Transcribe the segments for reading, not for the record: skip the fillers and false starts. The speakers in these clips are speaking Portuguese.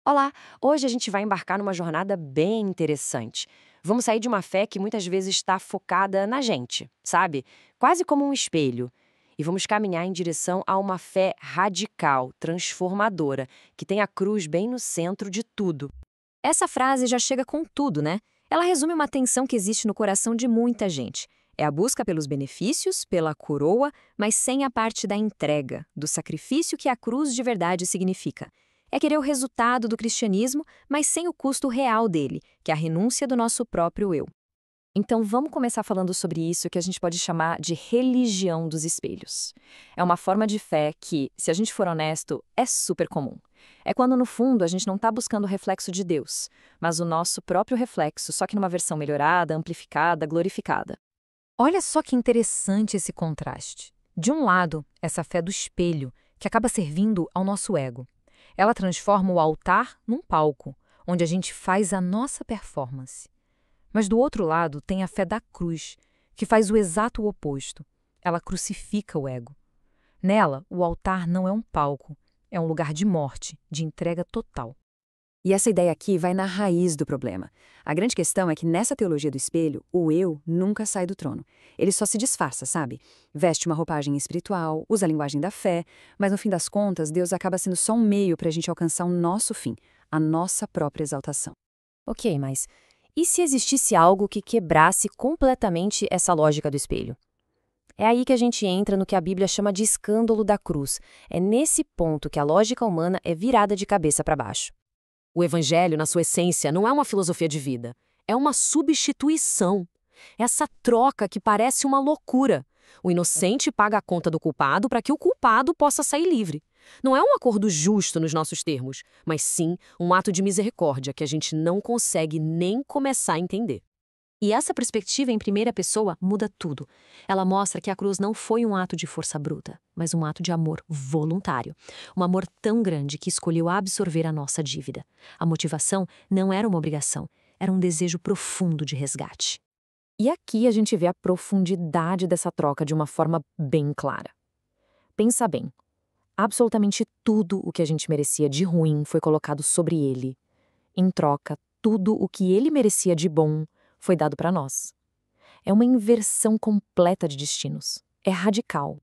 Olá! Hoje a gente vai embarcar numa jornada bem interessante. Vamos sair de uma fé que muitas vezes está focada na gente, sabe? Quase como um espelho. E vamos caminhar em direção a uma fé radical, transformadora, que tem a cruz bem no centro de tudo. Essa frase já chega com tudo, né? Ela resume uma tensão que existe no coração de muita gente. É a busca pelos benefícios, pela coroa, mas sem a parte da entrega, do sacrifício que a cruz de verdade significa. É querer o resultado do cristianismo, mas sem o custo real dele, que é a renúncia do nosso próprio eu. Então vamos começar falando sobre isso que a gente pode chamar de religião dos espelhos. É uma forma de fé que, se a gente for honesto, é super comum. É quando, no fundo, a gente não está buscando o reflexo de Deus, mas o nosso próprio reflexo, só que numa versão melhorada, amplificada, glorificada. Olha só que interessante esse contraste. De um lado, essa fé do espelho, que acaba servindo ao nosso ego. Ela transforma o altar num palco, onde a gente faz a nossa performance. Mas do outro lado tem a fé da cruz, que faz o exato oposto. Ela crucifica o ego. Nela, o altar não é um palco, é um lugar de morte, de entrega total. E essa ideia aqui vai na raiz do problema. A grande questão é que nessa teologia do espelho, o eu nunca sai do trono. Ele só se disfarça, sabe? Veste uma roupagem espiritual, usa a linguagem da fé, mas no fim das contas, Deus acaba sendo só um meio para a gente alcançar o nosso fim, a nossa própria exaltação. Ok, mas e se existisse algo que quebrasse completamente essa lógica do espelho? É aí que a gente entra no que a Bíblia chama de escândalo da cruz. É nesse ponto que a lógica humana é virada de cabeça para baixo. O Evangelho, na sua essência, não é uma filosofia de vida. É uma substituição. Essa troca que parece uma loucura. O inocente paga a conta do culpado para que o culpado possa sair livre. Não é um acordo justo nos nossos termos, mas sim um ato de misericórdia que a gente não consegue nem começar a entender. E essa perspectiva em primeira pessoa muda tudo. Ela mostra que a cruz não foi um ato de força bruta, mas um ato de amor voluntário. Um amor tão grande que escolheu absorver a nossa dívida. A motivação não era uma obrigação, era um desejo profundo de resgate. E aqui a gente vê a profundidade dessa troca de uma forma bem clara. Pensa bem, absolutamente tudo o que a gente merecia de ruim foi colocado sobre ele. Em troca, tudo o que ele merecia de bom foi dado para nós. É uma inversão completa de destinos. É radical.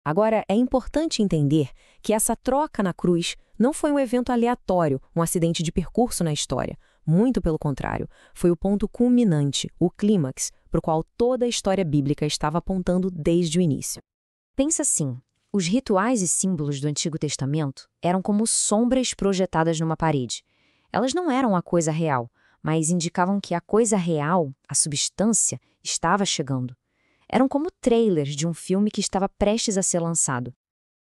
Agora, é importante entender que essa troca na cruz não foi um evento aleatório, um acidente de percurso na história. Muito pelo contrário, foi o ponto culminante, o clímax, para o qual toda a história bíblica estava apontando desde o início. Pensa assim, os rituais e símbolos do Antigo Testamento eram como sombras projetadas numa parede. Elas não eram a coisa real, mas indicavam que a coisa real, a substância, estava chegando. Eram como trailers de um filme que estava prestes a ser lançado.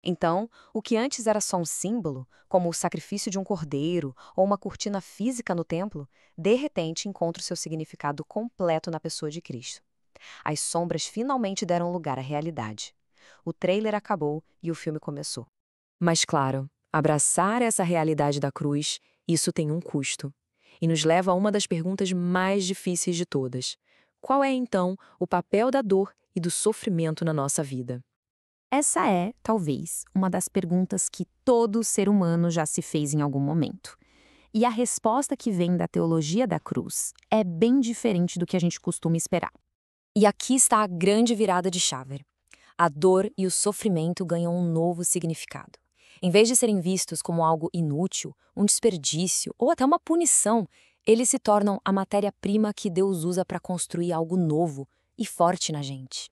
Então, o que antes era só um símbolo, como o sacrifício de um cordeiro ou uma cortina física no templo, de repente encontra o seu significado completo na pessoa de Cristo. As sombras finalmente deram lugar à realidade. O trailer acabou e o filme começou. Mas claro, abraçar essa realidade da cruz, isso tem um custo. E nos leva a uma das perguntas mais difíceis de todas. Qual é, então, o papel da dor e do sofrimento na nossa vida? Essa é, talvez, uma das perguntas que todo ser humano já se fez em algum momento. E a resposta que vem da teologia da cruz é bem diferente do que a gente costuma esperar. E aqui está a grande virada de chave. A dor e o sofrimento ganham um novo significado. Em vez de serem vistos como algo inútil, um desperdício ou até uma punição, eles se tornam a matéria-prima que Deus usa para construir algo novo e forte na gente.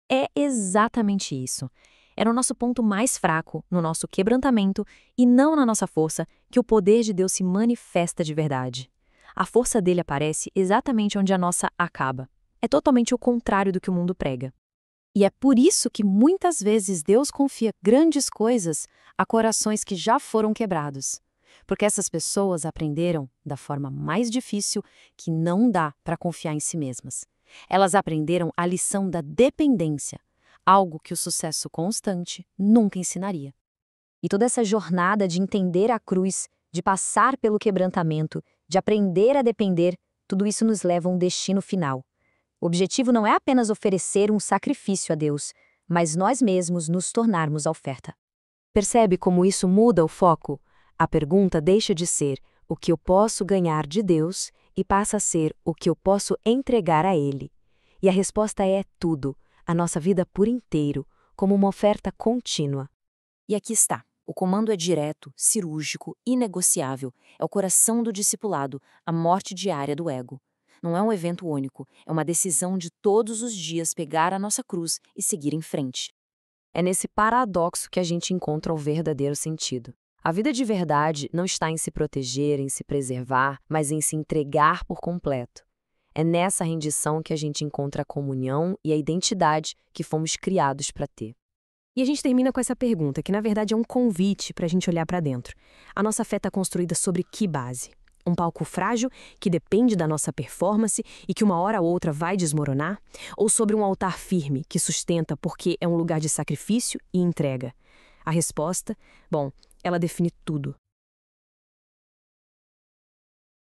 É exatamente isso. É no nosso ponto mais fraco, no nosso quebrantamento e não na nossa força, que o poder de Deus se manifesta de verdade. A força dele aparece exatamente onde a nossa acaba. É totalmente o contrário do que o mundo prega. E é por isso que muitas vezes Deus confia grandes coisas a corações que já foram quebrados. Porque essas pessoas aprenderam, da forma mais difícil, que não dá para confiar em si mesmas. Elas aprenderam a lição da dependência, algo que o sucesso constante nunca ensinaria. E toda essa jornada de entender a cruz, de passar pelo quebrantamento, de aprender a depender, tudo isso nos leva a um destino final. O objetivo não é apenas oferecer um sacrifício a Deus, mas nós mesmos nos tornarmos a oferta. Percebe como isso muda o foco? A pergunta deixa de ser o que eu posso ganhar de Deus e passa a ser o que eu posso entregar a Ele. E a resposta é tudo, a nossa vida por inteiro, como uma oferta contínua. E aqui está. O comando é direto, cirúrgico, inegociável. É o coração do discipulado, a morte diária do ego. Não é um evento único, é uma decisão de todos os dias pegar a nossa cruz e seguir em frente. É nesse paradoxo que a gente encontra o verdadeiro sentido. A vida de verdade não está em se proteger, em se preservar, mas em se entregar por completo. É nessa rendição que a gente encontra a comunhão e a identidade que fomos criados para ter. E a gente termina com essa pergunta, que na verdade é um convite para a gente olhar para dentro. A nossa fé está construída sobre que base? Um palco frágil, que depende da nossa performance e que uma hora ou outra vai desmoronar? Ou sobre um altar firme, que sustenta porque é um lugar de sacrifício e entrega? A resposta, bom, ela define tudo.